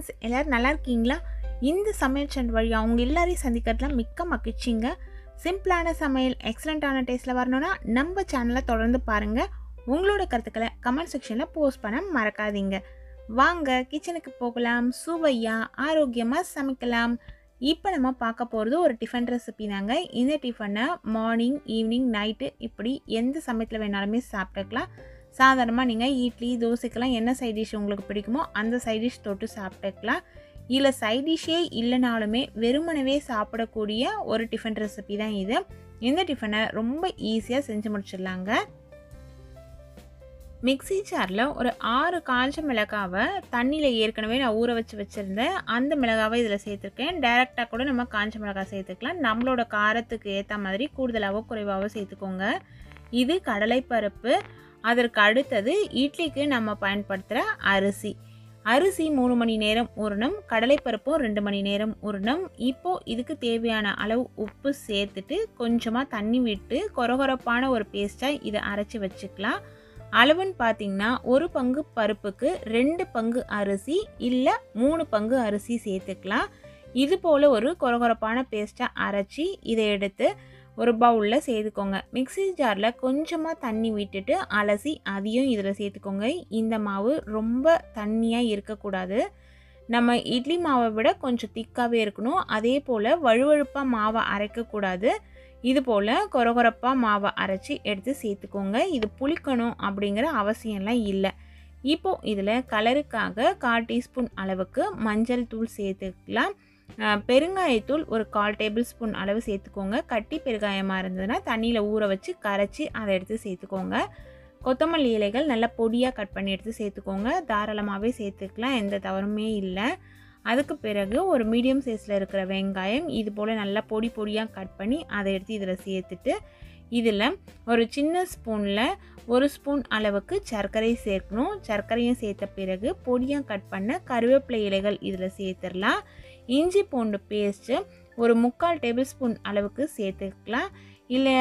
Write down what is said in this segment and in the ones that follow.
Friends, எல்லோரும் நல்லா இருக்கீங்களா? இந்த சமையல் சேனல் வழியாக அவங்க எல்லாரையும் சந்திக்கிறதுல மிக்க மகிழ்ச்சிங்க. சிம்பிளான சமையல் எக்ஸலண்ட்டான டேஸ்ட்டில் வரணும்னா நம்ம சேனலை தொடர்ந்து பாருங்கள். உங்களோட கருத்துக்களை கமெண்ட் செக்ஷனில் போஸ்ட் பண்ண மறக்காதீங்க. வாங்க கிச்சனுக்கு போகலாம், சுவையாக ஆரோக்கியமாக சமைக்கலாம். இப்போ நம்ம பார்க்க போகிறது ஒரு டிஃபன் ரெசிபி தாங்க. இந்த டிஃபனை மார்னிங், ஈவினிங், நைட்டு இப்படி எந்த சமயத்தில் வேணாலுமே சாப்பிட்டுக்கலாம். சாதாரணமாக நீங்கள் இட்லி, தோசைக்கெல்லாம் என்ன சைட் டிஷ் உங்களுக்கு பிடிக்குமோ அந்த சைட் டிஷ் தொட்டு சாப்பிட்டுக்கலாம். இல்லை சைட் டிஷ்ஷே இல்லைனாலுமே வெறுமனவே சாப்பிடக்கூடிய ஒரு டிஃபன் ரெசிபி தான் இது. இந்த டிஃபனை ரொம்ப ஈஸியாக செஞ்சு முடிச்சிடலாங்க. மிக்ஸி ஜாரில் ஒரு 6 காஞ்ச மிளகாவை தண்ணியில் ஏற்கனவே நான் ஊற வச்சுருந்தேன். அந்த மிளகாவை இதில் சேர்த்துருக்கேன். டைரெக்டாக கூட நம்ம காஞ்ச மிளகாய் சேர்த்துக்கலாம். நம்மளோட காரத்துக்கு ஏற்ற மாதிரி கூடுதலாகவோ குறைவாகவோ சேர்த்துக்கோங்க. இது கடலைப்பருப்பு. அதற்கு அடுத்தது இட்லிக்கு நம்ம பயன்படுத்துகிற அரிசி 3 மணி நேரம் ஊறணும். கடலைப்பருப்பும் 2 மணி நேரம் ஊறணும். இப்போது இதுக்கு தேவையான அளவு உப்பு சேர்த்துட்டு கொஞ்சமாக தண்ணி விட்டு கொரகொரப்பான ஒரு பேஸ்ட்டாக இதை அரைச்சி வச்சுக்கலாம். அளவுன்னு பார்த்திங்கன்னா 1 பங்கு பருப்புக்கு 2 பங்கு அரிசி இல்லை 3 பங்கு அரிசி சேர்த்துக்கலாம். இது போல் ஒரு கொரகொரப்பான பேஸ்ட்டாக அரைச்சி இதை எடுத்து ஒரு பவுலில் சேர்த்துக்கோங்க. மிக்ஸி ஜாரில் கொஞ்சமாக தண்ணி விட்டுட்டு அலசி அதையும் இதில் சேர்த்துக்கோங்க. இந்த மாவு ரொம்ப தண்ணியாக இருக்கக்கூடாது. நம்ம இட்லி மாவை விட கொஞ்சம் திக்காகவே இருக்கணும். அதே போல் வழுவழுப்பாக மாவை அரைக்கக்கூடாது. இது போல் கொரகொரப்பாக மாவை அரைச்சி எடுத்து சேர்த்துக்கோங்க. இது புளிக்கணும் அப்படிங்கிற அவசியம்லாம் இல்லை. இப்போது இதில் கலருக்காக 1/4 டீஸ்பூன் அளவுக்கு மஞ்சள் தூள் சேர்த்துக்கலாம். பெருங்காயத்தூள் ஒரு 1/4 டேபிள் ஸ்பூன் அளவு சேர்த்துக்கோங்க. கட்டி பெருங்காயமாக இருந்ததுன்னா தண்ணியில் ஊற வச்சு கரைச்சி அதை எடுத்து சேர்த்துக்கோங்க. கொத்தமல்லி இலைகள் நல்லா பொடியாக கட் பண்ணி எடுத்து சேர்த்துக்கோங்க. தாராளமாகவே சேர்த்துக்கலாம், எந்த தவறுமே இல்லை. அதுக்கு பிறகு ஒரு மீடியம் சைஸில் இருக்கிற வெங்காயம் இது போல் நல்லா பொடியாக கட் பண்ணி அதை எடுத்து இதில் சேர்த்துட்டு இதில் ஒரு சின்ன ஸ்பூனில் 1 ஸ்பூன் அளவுக்கு சர்க்கரை சேர்க்கணும். சர்க்கரையும் சேர்த்த பிறகு பொடியாக கட் பண்ண கருவேப்பிலை இலைகள் இதில் சேர்த்துடலாம். இஞ்சி பூண்டு பேஸ்ட்டு ஒரு 3/4 டேபிள் ஸ்பூன் அளவுக்கு சேர்த்துக்கலாம். இல்லை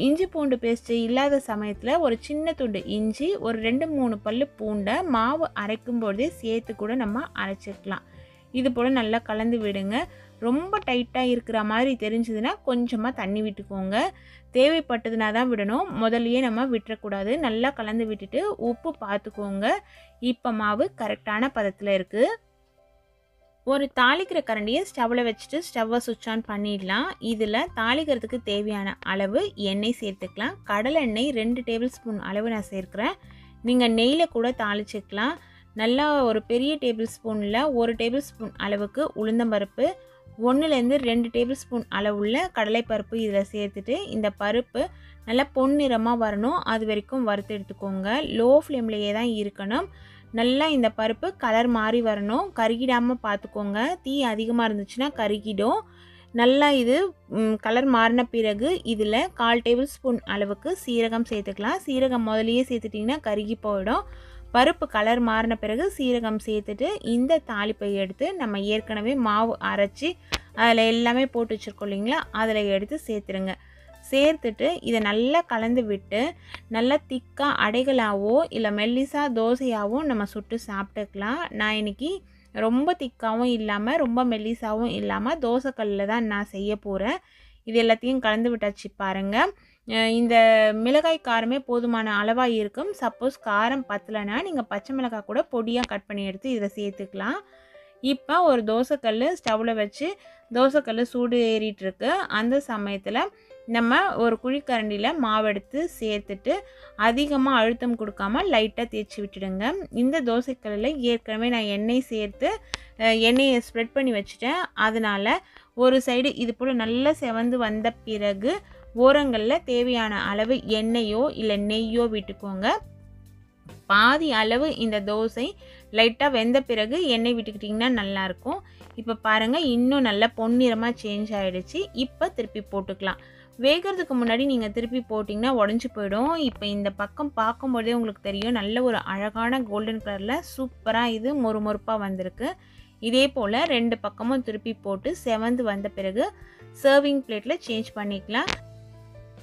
இஞ்சி பூண்டு பேஸ்ட்டு இல்லாத சமயத்தில் ஒரு சின்ன துண்டு இஞ்சி, ஒரு 2-3 பல் பூண்டை மாவு அரைக்கும்போதே சேர்த்து கூட நம்ம அரைச்சிக்கலாம். இது போல் நல்லா கலந்து விடுங்க. ரொம்ப டைட்டாக இருக்கிற மாதிரி தெரிஞ்சதுன்னா கொஞ்சமாக தண்ணி விட்டுக்கோங்க. தேவைப்பட்டதுனா தான் விடணும், முதல்லையே நம்ம விட்டுறக்கூடாது. நல்லா கலந்து விட்டுட்டு உப்பு பார்த்துக்கோங்க. இப்போ மாவு கரெக்டான பதத்தில் இருக்குது. ஒரு தாளிக்கிற கரண்டியை ஸ்டவ்வில் வச்சுட்டு ஸ்டவ்வை சுவிட்ச் ஆன் பண்ணிடலாம். இதில் தாளிக்கிறதுக்கு தேவையான அளவு எண்ணெய் சேர்த்துக்கலாம். கடலை எண்ணெய் 2 டேபிள் ஸ்பூன் அளவு நான் சேர்க்குறேன். நீங்கள் நெய்யில் கூட தாளிச்சிக்கலாம். நல்லா ஒரு பெரிய டேபிள் ஸ்பூனில் 1 டேபிள் ஸ்பூன் அளவுக்கு உளுந்தம்பருப்பு, 1-2 டேபிள் ஸ்பூன் அளவுள்ள கடலைப்பருப்பு இதில் சேர்த்துட்டு இந்த பருப்பு நல்லா பொன்னிறமாக வரணும், அது வரைக்கும் வறுத்து எடுத்துக்கோங்க. லோ ஃப்ளேம்லேயே தான் இருக்கணும். நல்லா இந்த பருப்பு கலர் மாறி வரணும், கருகிடாமல் பார்த்துக்கோங்க. தீ அதிகமாக இருந்துச்சுன்னா கருகிடும். நல்லா இது கலர் மாறின பிறகு இதில் 1/4 டேபிள் ஸ்பூன் அளவுக்கு சீரகம் சேர்த்துக்கலாம். சீரகம் முதலையே சேர்த்துட்டிங்கன்னா கருகி போயிடும். பருப்பு கலர் மாறின பிறகு சீரகம் சேர்த்துட்டு இந்த தாளிப்பை எடுத்து நம்ம ஏற்கனவே மாவு அரைச்சி அதில் எல்லாமே போட்டு வச்சுருக்கோம் இல்லைங்களா, அதில் எடுத்து சேர்த்துருங்க. சேர்த்துட்டு இதை நல்லா கலந்து விட்டு நல்லா திக்காக அடைகளாவோ இல்லை மெல்லிசா தோசையாவோ நம்ம சுட்டு சாப்பிட்டுக்கலாம். நான் இன்றைக்கி ரொம்ப திக்காகவும் இல்லாமல் ரொம்ப மெல்லிசாவும் இல்லாமல் தோசைக்கல்லில் தான் நான் செய்ய போகிறேன். இது எல்லாத்தையும் கலந்து விட்டாச்சு பாருங்கள். இந்த மிளகாய் காரமே போதுமான அளவாக இருக்கும். சப்போஸ் காரம் பத்தலைன்னா நீங்கள் பச்சை மிளகாய் கூட பொடியாக கட் பண்ணி எடுத்து இதில் சேர்த்துக்கலாம். இப்போ ஒரு தோசைக்கல் ஸ்டவ்வில் வச்சு தோசைக்கல் சூடு ஏறிட்டுருக்கு. அந்த சமயத்தில் நம்ம ஒரு குழிக்கரண்டியில் மாவெடுத்து சேர்த்துட்டு அதிகமாக அழுத்தம் கொடுக்காமல் லைட்டாக தேய்ச்சி விட்டுடுங்க. இந்த தோசைக்கல்லில் ஏற்கனவே நான் எண்ணெய் சேர்த்து எண்ணெயை ஸ்ப்ரெட் பண்ணி வச்சுட்டேன். அதனால் ஒரு சைடு இது போல் நல்லா செவந்து வந்த பிறகு ஓரங்களில் தேவையான அளவு எண்ணெயோ இல்லை நெய்யோ விட்டுக்கோங்க. பாதி அளவு இந்த தோசை லைட்டாக வெந்த பிறகு எண்ணெய் விட்டுக்கிட்டிங்கன்னா நல்லாயிருக்கும். இப்போ பாருங்கள், இன்னும் நல்லா பொன்னிறமாக சேஞ்ச் ஆகிடுச்சு. இப்போ திருப்பி போட்டுக்கலாம். வேகிறதுக்கு முன்னாடி நீங்கள் திருப்பி போட்டிங்கன்னா உடஞ்சி போயிடும். இப்போ இந்த பக்கம் பார்க்கும்போதே உங்களுக்கு தெரியும், நல்ல ஒரு அழகான கோல்டன் கலரில் சூப்பராக இது மொறுமொறுப்பாக வந்திருக்கு. இதே போல் 2 பக்கமும் திருப்பி போட்டு செவந்து வந்த பிறகு சர்விங் பிளேட்டில் சேஞ்ச் பண்ணிக்கலாம்.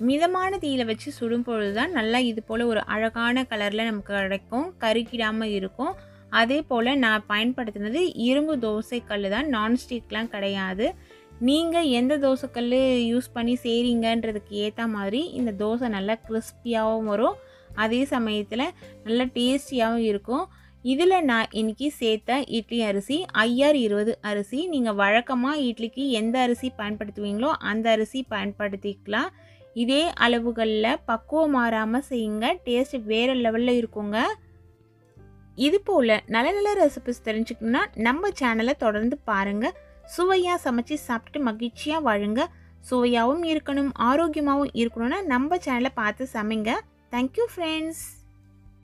மிதமான தீயில வச்சு சுடும் பொழுது தான் நல்லா இது போல் ஒரு அழகான கலரில் நமக்கு கிடைக்கும், கருக்கிடாமல் இருக்கும். அதே போல் நான் பயன்படுத்தினது இரும்பு தோசைக்கல் தான், நான்ஸ்டிக்லாம் கிடையாது. நீங்கள் எந்த தோசைக்கல் யூஸ் பண்ணி செய்கிறீங்கன்றதுக்கு ஏற்ற மாதிரி இந்த தோசை நல்லா கிறிஸ்பியாகவும் வரும், அதே சமயத்தில் நல்லா டேஸ்டியாகவும் இருக்கும். இதில் நான் இன்றைக்கி சேர்த்த இட்லி அரிசி IR20 அரிசி. நீங்கள் வழக்கமாக இட்லிக்கு எந்த அரிசி பயன்படுத்துவீங்களோ அந்த அரிசி பயன்படுத்திக்கலாம். இதே அளவுகளில் பக்குவம் மாறாமல் செய்யுங்க, டேஸ்ட் வேறு லெவலில் இருக்குங்க. இது போல் நல்ல நல்ல ரெசிபிஸ் தெரிஞ்சுக்கணுன்னா நம்ம சேனலை தொடர்ந்து பாருங்கள். சுவையாக சமைச்சு சாப்பிட்டு மகிழ்ச்சியாக வாழுங்க. சுவையாகவும் இருக்கணும், ஆரோக்கியமாகவும் இருக்கணும்னா நம்ம சேனலை பார்த்து சமைங்க. Thank you friends.